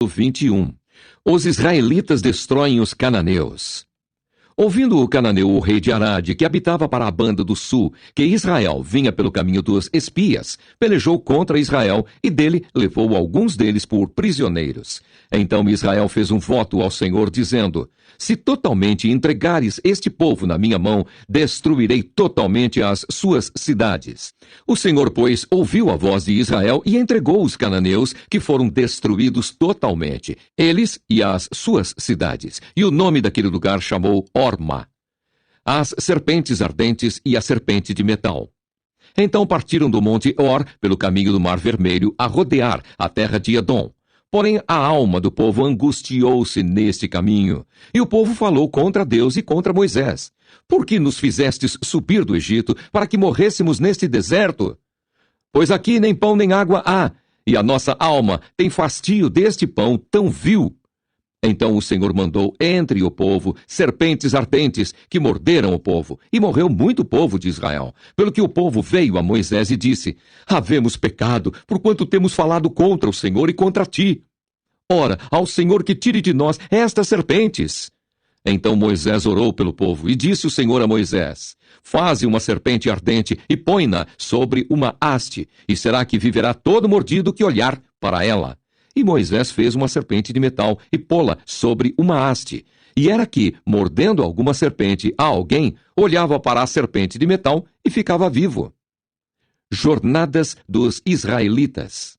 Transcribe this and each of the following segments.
21. Os israelitas destroem os cananeus. Ouvindo o cananeu, o rei de Arade, que habitava para a banda do sul, que Israel vinha pelo caminho dos espias, pelejou contra Israel e dele levou alguns deles por prisioneiros. Então Israel fez um voto ao Senhor, dizendo: se totalmente entregares este povo na minha mão, destruirei totalmente as suas cidades. O Senhor, pois, ouviu a voz de Israel e entregou os cananeus, que foram destruídos totalmente, eles e as suas cidades. E o nome daquele lugar chamou Orma, as serpentes ardentes e a serpente de metal. Então partiram do monte Or, pelo caminho do Mar Vermelho, a rodear a terra de Edom. Porém, a alma do povo angustiou-se neste caminho. E o povo falou contra Deus e contra Moisés: por que nos fizestes subir do Egito, para que morrêssemos neste deserto? Pois aqui nem pão nem água há, e a nossa alma tem fastio deste pão tão vil. Então o Senhor mandou entre o povo serpentes ardentes, que morderam o povo, e morreu muito povo de Israel. Pelo que o povo veio a Moisés e disse: havemos pecado, porquanto temos falado contra o Senhor e contra ti. Ora, ao Senhor que tire de nós estas serpentes. Então Moisés orou pelo povo, e disse o Senhor a Moisés: faze uma serpente ardente e põe-na sobre uma haste, e será que viverá todo mordido que olhar para ela. E Moisés fez uma serpente de metal e pô-la sobre uma haste. E era que, mordendo alguma serpente a alguém, olhava para a serpente de metal e ficava vivo. Jornadas dos israelitas.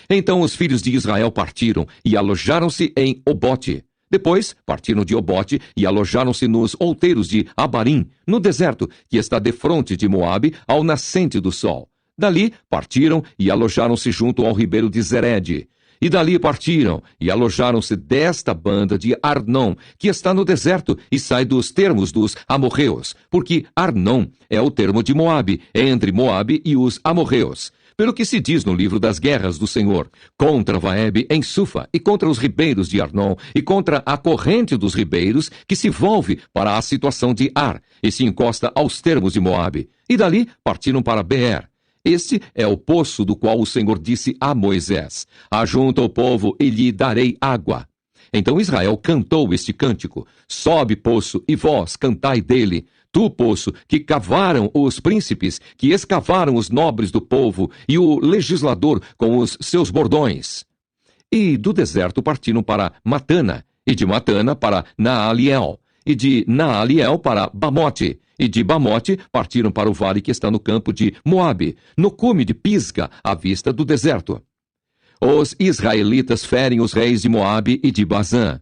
Então os filhos de Israel partiram e alojaram-se em Obote. Depois partiram de Obote e alojaram-se nos outeiros de Abarim, no deserto, que está defronte de Moabe, ao nascente do sol. Dali partiram e alojaram-se junto ao ribeiro de Zered. E dali partiram e alojaram-se desta banda de Arnon, que está no deserto e sai dos termos dos amorreus, porque Arnon é o termo de Moabe, entre Moabe e os amorreus. Pelo que se diz no livro das guerras do Senhor, contra Vaeb em Sufa, e contra os ribeiros de Arnon, e contra a corrente dos ribeiros, que se volve para a situação de Ar, e se encosta aos termos de Moabe. E dali partiram para Beer. Este é o poço do qual o Senhor disse a Moisés: ajunta o povo e lhe darei água. Então Israel cantou este cântico: sobe, poço, e vós cantai dele. Tu, poço, que cavaram os príncipes, que escavaram os nobres do povo, e o legislador com os seus bordões. E do deserto partiram para Matana, e de Matana para Naaliel, e de Naaliel para Bamote, e de Bamote partiram para o vale que está no campo de Moabe, no cume de Pisga, à vista do deserto. Os israelitas ferem os reis de Moabe e de Bazã.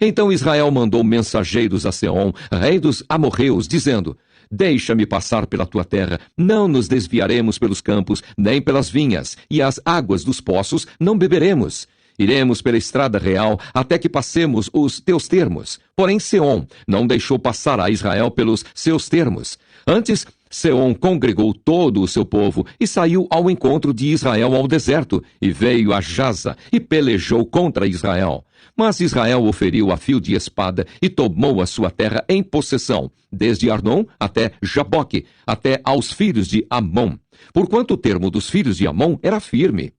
Então Israel mandou mensageiros a Seom, rei dos amorreus, dizendo: deixa-me passar pela tua terra, não nos desviaremos pelos campos, nem pelas vinhas, e as águas dos poços não beberemos. Iremos pela estrada real até que passemos os teus termos. Porém Seom não deixou passar a Israel pelos seus termos. Antes, Seom congregou todo o seu povo e saiu ao encontro de Israel ao deserto, e veio a Jaza e pelejou contra Israel. Mas Israel o feriu a fio de espada e tomou a sua terra em possessão, desde Arnon até Jaboque, até aos filhos de Amon, porquanto o termo dos filhos de Amon era firme.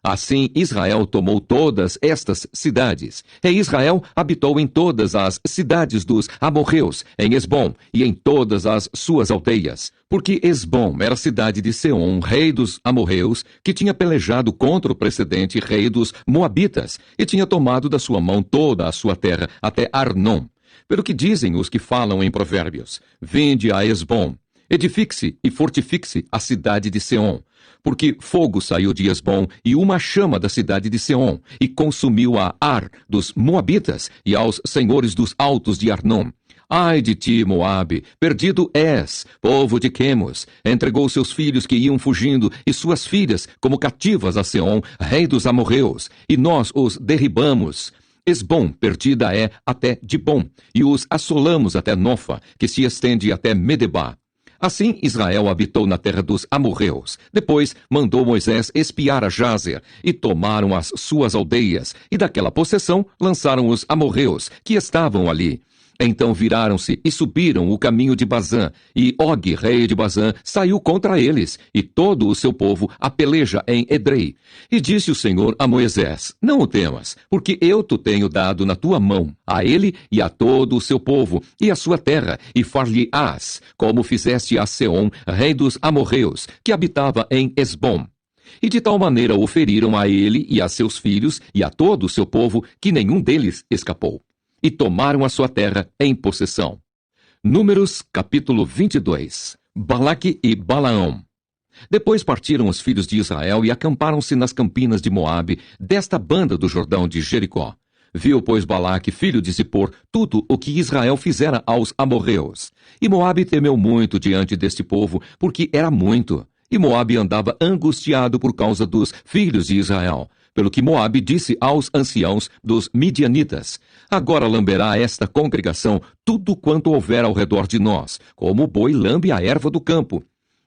Assim Israel tomou todas estas cidades, e Israel habitou em todas as cidades dos amorreus, em Esbom e em todas as suas aldeias, porque Esbom era cidade de Seom, rei dos amorreus, que tinha pelejado contra o precedente rei dos moabitas, e tinha tomado da sua mão toda a sua terra, até Arnon. Pelo que dizem os que falam em provérbios: vinde a Esbom, edifique-se e fortifique-se a cidade de Seom, porque fogo saiu de Esbom e uma chama da cidade de Seom, e consumiu a Ar dos moabitas e aos senhores dos altos de Arnon. Ai de ti, Moabe, perdido és, povo de Quemos, entregou seus filhos que iam fugindo e suas filhas como cativas a Seom, rei dos amorreus, e nós os derribamos. Esbom perdida é até Dibom, e os assolamos até Nofa, que se estende até Medebá. Assim Israel habitou na terra dos amorreus. Depois mandou Moisés espiar a Jazer, e tomaram as suas aldeias, e daquela possessão lançaram os amorreus, que estavam ali. Então viraram-se e subiram o caminho de Bazã, e Og, rei de Bazã, saiu contra eles, e todo o seu povo a peleja em Edrei. E disse o Senhor a Moisés: Não o temas, porque eu te tenho dado na tua mão, a ele e a todo o seu povo, e a sua terra, e far-lhe-ás, como fizeste a Seom, rei dos amorreus, que habitava em Esbom. E de tal maneira o feriram a ele e a seus filhos, e a todo o seu povo, que nenhum deles escapou. E tomaram a sua terra em possessão. Números, capítulo 22. Balaque e Balaão. Depois partiram os filhos de Israel e acamparam-se nas campinas de Moabe, desta banda do Jordão de Jericó. Viu, pois, Balaque, filho de Zippor, tudo o que Israel fizera aos amorreus. E Moabe temeu muito diante deste povo, porque era muito. E Moabe andava angustiado por causa dos filhos de Israel. Pelo que Moabe disse aos anciãos dos midianitas: Agora lamberá esta congregação tudo quanto houver ao redor de nós, como o boi lambe a erva do campo.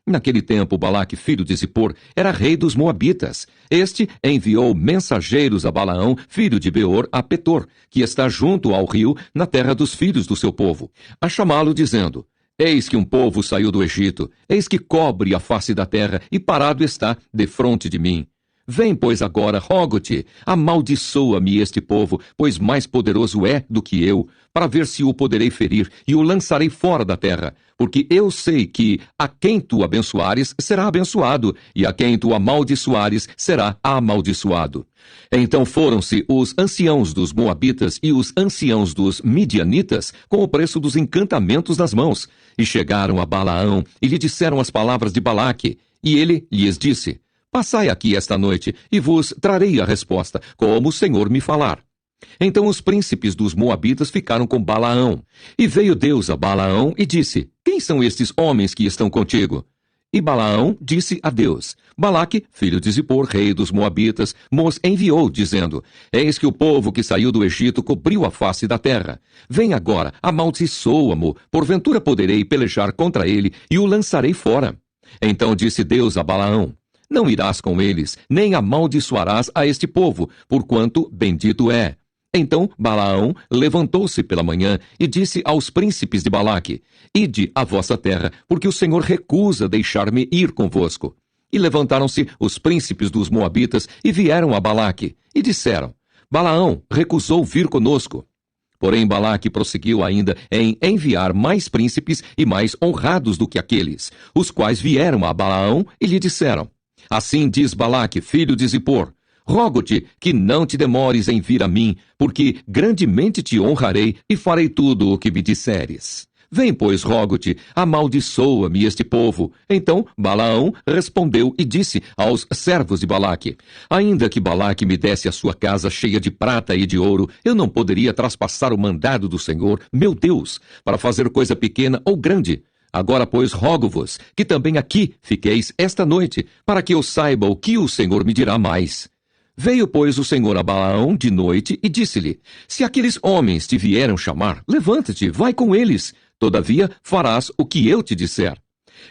Naquele tempo, Balaque, filho de Zippor, era rei dos Moabitas. Este enviou mensageiros a Balaão, filho de Beor, a Petor, que está junto ao rio, na terra dos filhos do seu povo, a chamá-lo, dizendo: Eis que um povo saiu do Egito, eis que cobre a face da terra, e parado está defronte de mim. Vem, pois, agora, rogo-te, amaldiçoa-me este povo, pois mais poderoso é do que eu, para ver se o poderei ferir, e o lançarei fora da terra. Porque eu sei que a quem tu abençoares será abençoado, e a quem tu amaldiçoares será amaldiçoado. Então foram-se os anciãos dos Moabitas e os anciãos dos Midianitas com o preço dos encantamentos nas mãos, e chegaram a Balaão, e lhe disseram as palavras de Balaque, e ele lhes disse: Passai aqui esta noite, e vos trarei a resposta, como o Senhor me falar. Então os príncipes dos Moabitas ficaram com Balaão. E veio Deus a Balaão e disse: Quem são estes homens que estão contigo? E Balaão disse a Deus: Balaque, filho de Zippor, rei dos Moabitas, nos enviou, dizendo: Eis que o povo que saiu do Egito cobriu a face da terra. Vem agora, amaldiçoa-mo, porventura poderei pelejar contra ele, e o lançarei fora. Então disse Deus a Balaão: Não irás com eles, nem amaldiçoarás a este povo, porquanto bendito é. Então Balaão levantou-se pela manhã e disse aos príncipes de Balaque: Ide à vossa terra, porque o Senhor recusa deixar-me ir convosco. E levantaram-se os príncipes dos Moabitas e vieram a Balaque, e disseram: Balaão recusou vir conosco. Porém Balaque prosseguiu ainda em enviar mais príncipes e mais honrados do que aqueles, os quais vieram a Balaão e lhe disseram: Assim diz Balaque, filho de Zippor: Rogo-te que não te demores em vir a mim, porque grandemente te honrarei e farei tudo o que me disseres. Vem, pois, rogo-te, amaldiçoa-me este povo. Então Balaão respondeu e disse aos servos de Balaque: Ainda que Balaque me desse a sua casa cheia de prata e de ouro, eu não poderia traspassar o mandado do Senhor, meu Deus, para fazer coisa pequena ou grande. Agora, pois, rogo-vos que também aqui fiqueis esta noite, para que eu saiba o que o Senhor me dirá mais. Veio, pois, o Senhor a Balaão de noite e disse-lhe: Se aqueles homens te vieram chamar, levanta-te, vai com eles. Todavia farás o que eu te disser.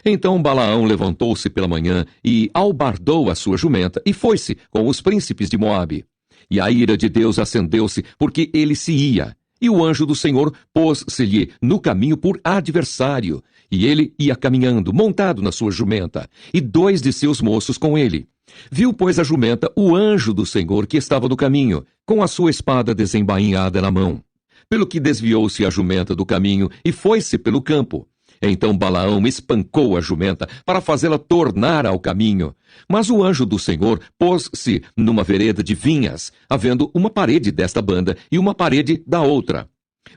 Então Balaão levantou-se pela manhã e albardou a sua jumenta e foi-se com os príncipes de Moabe. E a ira de Deus acendeu-se, porque ele se ia. E o anjo do Senhor pôs-se-lhe no caminho por adversário. E ele ia caminhando, montado na sua jumenta, e 2 de seus moços com ele. Viu, pois, a jumenta o anjo do Senhor que estava no caminho, com a sua espada desembainhada na mão. Pelo que desviou-se a jumenta do caminho e foi-se pelo campo. Então Balaão espancou a jumenta para fazê-la tornar ao caminho. Mas o anjo do Senhor pôs-se numa vereda de vinhas, havendo uma parede desta banda e uma parede da outra.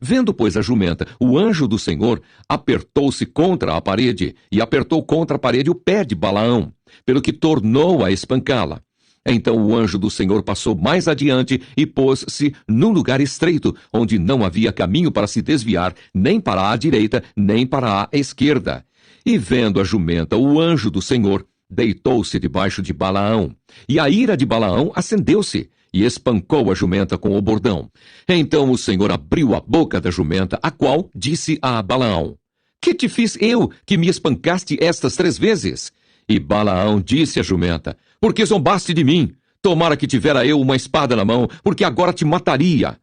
Vendo, pois, a jumenta, o anjo do Senhor apertou-se contra a parede e apertou contra a parede o pé de Balaão, pelo que tornou a espancá-la. Então o anjo do Senhor passou mais adiante e pôs-se num lugar estreito, onde não havia caminho para se desviar, nem para a direita, nem para a esquerda. E vendo a jumenta, o anjo do Senhor deitou-se debaixo de Balaão. E a ira de Balaão acendeu-se, e espancou a jumenta com o bordão. Então o Senhor abriu a boca da jumenta, a qual disse a Balaão: Que te fiz eu, que me espancaste estas 3 vezes? E Balaão disse à jumenta: Porque zombaste de mim? Tomara que tivera eu uma espada na mão, porque agora te mataria.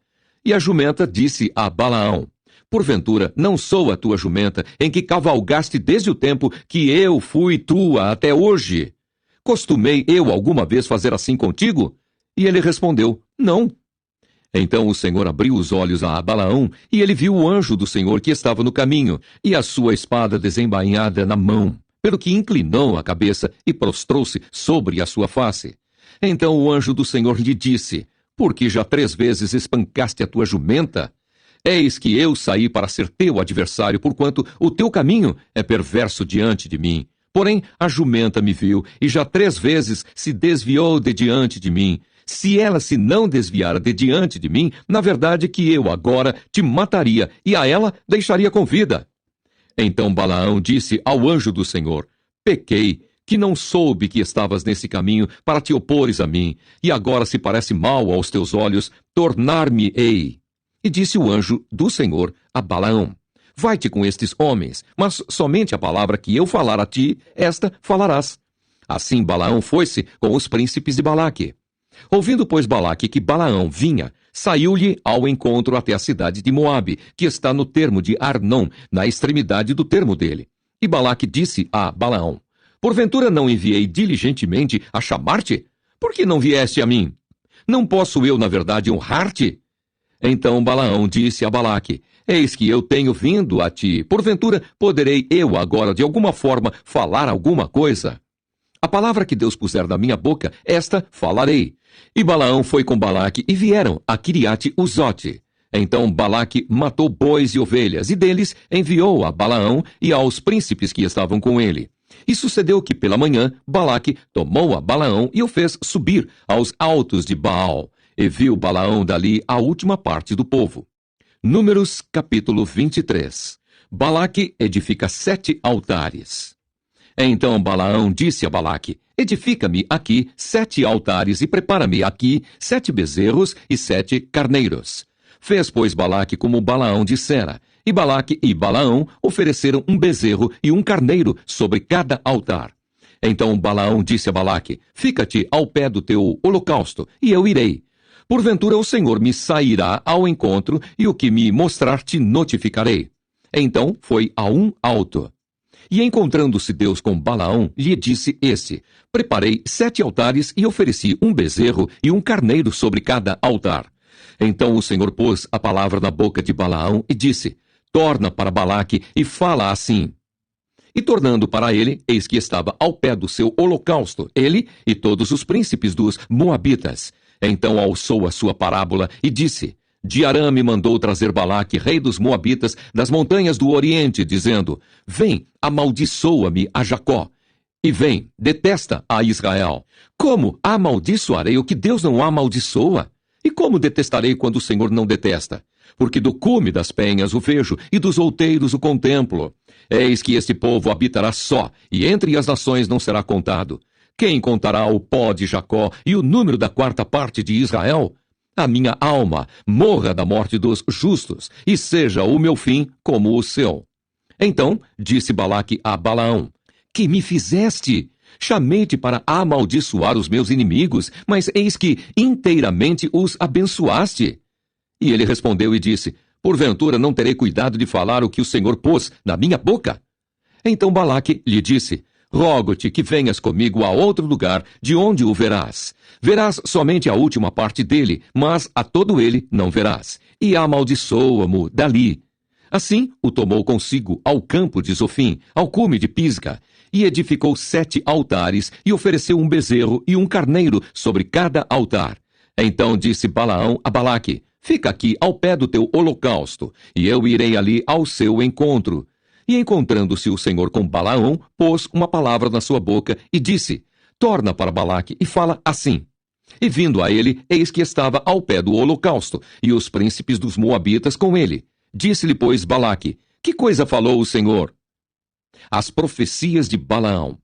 E a jumenta disse a Balaão: Porventura, não sou a tua jumenta, em que cavalgaste desde o tempo que eu fui tua até hoje? Costumei eu alguma vez fazer assim contigo? E ele respondeu, não. Então o Senhor abriu os olhos a Balaão, e ele viu o anjo do Senhor que estava no caminho, e a sua espada desembainhada na mão, pelo que inclinou a cabeça e prostrou-se sobre a sua face. Então o anjo do Senhor lhe disse, porque já 3 vezes espancaste a tua jumenta? Eis que eu saí para ser teu adversário, porquanto o teu caminho é perverso diante de mim. Porém, a jumenta me viu, e já 3 vezes se desviou de diante de mim. Se ela se não desviara de diante de mim, na verdade que eu agora te mataria, e a ela deixaria com vida. Então Balaão disse ao anjo do Senhor, pequei, que não soube que estavas nesse caminho para te opores a mim, e agora se parece mal aos teus olhos, tornar-me-ei. E disse o anjo do Senhor a Balaão, vai-te com estes homens, mas somente a palavra que eu falar a ti, esta falarás. Assim Balaão foi-se com os príncipes de Balaque. Ouvindo, pois, Balaque que Balaão vinha, saiu-lhe ao encontro até a cidade de Moabe, que está no termo de Arnon, na extremidade do termo dele. E Balaque disse a Balaão, porventura não enviei diligentemente a chamar-te? Por que não vieste a mim? Não posso eu, na verdade, honrar-te? Então Balaão disse a Balaque, eis que eu tenho vindo a ti, porventura poderei eu agora de alguma forma falar alguma coisa? A palavra que Deus puser na minha boca, esta falarei. E Balaão foi com Balaque e vieram a Quiriate-Uzote. Então Balaque matou bois e ovelhas, e deles enviou a Balaão e aos príncipes que estavam com ele. E sucedeu que pela manhã Balaque tomou a Balaão e o fez subir aos altos de Baal. E viu Balaão dali a última parte do povo. Números capítulo 23. Balaque edifica 7 altares. Então Balaão disse a Balaque, edifica-me aqui 7 altares e prepara-me aqui 7 bezerros e 7 carneiros. Fez, pois, Balaque como Balaão dissera, e Balaque e Balaão ofereceram um bezerro e um carneiro sobre cada altar. Então Balaão disse a Balaque, fica-te ao pé do teu holocausto, e eu irei. Porventura o Senhor me sairá ao encontro, e o que me mostrar te notificarei. Então foi a um alto. E encontrando-se Deus com Balaão, lhe disse este, preparei 7 altares e ofereci um bezerro e um carneiro sobre cada altar. Então o Senhor pôs a palavra na boca de Balaão e disse, torna para Balaque e fala assim. E tornando para ele, eis que estava ao pé do seu holocausto, ele e todos os príncipes dos Moabitas. Então alçou a sua parábola e disse, de Arã me mandou trazer Balaque, rei dos Moabitas, das montanhas do Oriente, dizendo, vem, amaldiçoa-me a Jacó, e vem, detesta a Israel. Como amaldiçoarei o que Deus não amaldiçoa? E como detestarei quando o Senhor não detesta? Porque do cume das penhas o vejo, e dos outeiros o contemplo. Eis que este povo habitará só, e entre as nações não será contado. Quem contará o pó de Jacó e o número da 4ª parte de Israel? A minha alma morra da morte dos justos, e seja o meu fim como o seu. Então disse Balaque a Balaão, que me fizeste? Chamei-te para amaldiçoar os meus inimigos, mas eis que inteiramente os abençoaste. E ele respondeu e disse, porventura não terei cuidado de falar o que o Senhor pôs na minha boca? Então Balaque lhe disse, rogo-te que venhas comigo a outro lugar, de onde o verás. Verás somente a última parte dele, mas a todo ele não verás. E amaldiçoa-mo dali. Assim o tomou consigo ao campo de Zofim, ao cume de Pisga, e edificou 7 altares, e ofereceu um bezerro e um carneiro sobre cada altar. Então disse Balaão a Balaque, fica aqui ao pé do teu holocausto, e eu irei ali ao seu encontro. E encontrando-se o Senhor com Balaão, pôs uma palavra na sua boca e disse, torna para Balaque e fala assim. E vindo a ele, eis que estava ao pé do holocausto, e os príncipes dos Moabitas com ele. Disse-lhe, pois, Balaque, que coisa falou o Senhor? As profecias de Balaão.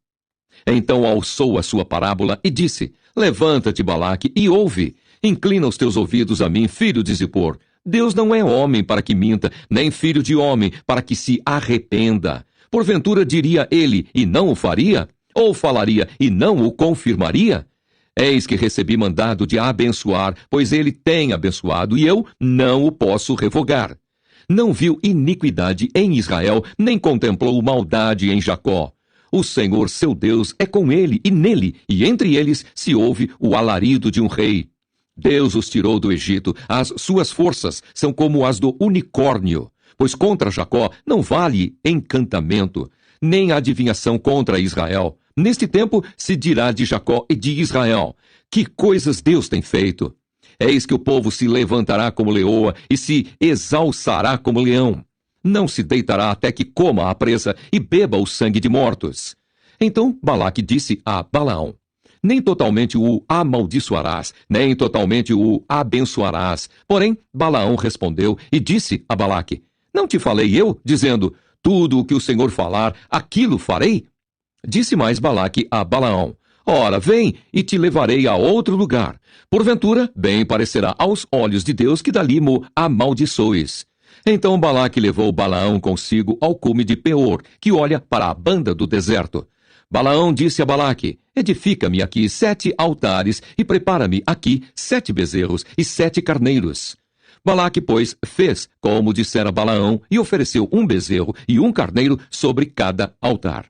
Então alçou a sua parábola e disse, levanta-te, Balaque, e ouve. Inclina os teus ouvidos a mim, filho de Zippor. Deus não é homem para que minta, nem filho de homem para que se arrependa. Porventura diria ele, e não o faria? Ou falaria, e não o confirmaria? Eis que recebi mandado de abençoar, pois ele tem abençoado, e eu não o posso revogar. não viu iniquidade em Israel, nem contemplou maldade em Jacó. O Senhor, seu Deus, é com ele, e nele, e entre eles, se ouve o alarido de um rei. Deus os tirou do Egito, as suas forças são como as do unicórnio, pois contra Jacó não vale encantamento, nem adivinhação contra Israel. Neste tempo se dirá de Jacó e de Israel: que coisas Deus tem feito! Eis que o povo se levantará como leoa e se exalçará como leão. Não se deitará até que coma a presa e beba o sangue de mortos. Então Balaque disse a Balaão: nem totalmente o amaldiçoarás, nem totalmente o abençoarás. Porém, Balaão respondeu e disse a Balaque: não te falei eu, dizendo, tudo o que o Senhor falar, aquilo farei? Disse mais Balaque a Balaão: ora, vem, e te levarei a outro lugar. Porventura, bem parecerá aos olhos de Deus que dali mo amaldiçoes. Então Balaque levou Balaão consigo ao cume de Peor, que olha para a banda do deserto. Balaão disse a Balaque: edifica-me aqui 7 altares e prepara-me aqui 7 bezerros e 7 carneiros. Balaque, pois, fez como dissera Balaão e ofereceu um bezerro e um carneiro sobre cada altar.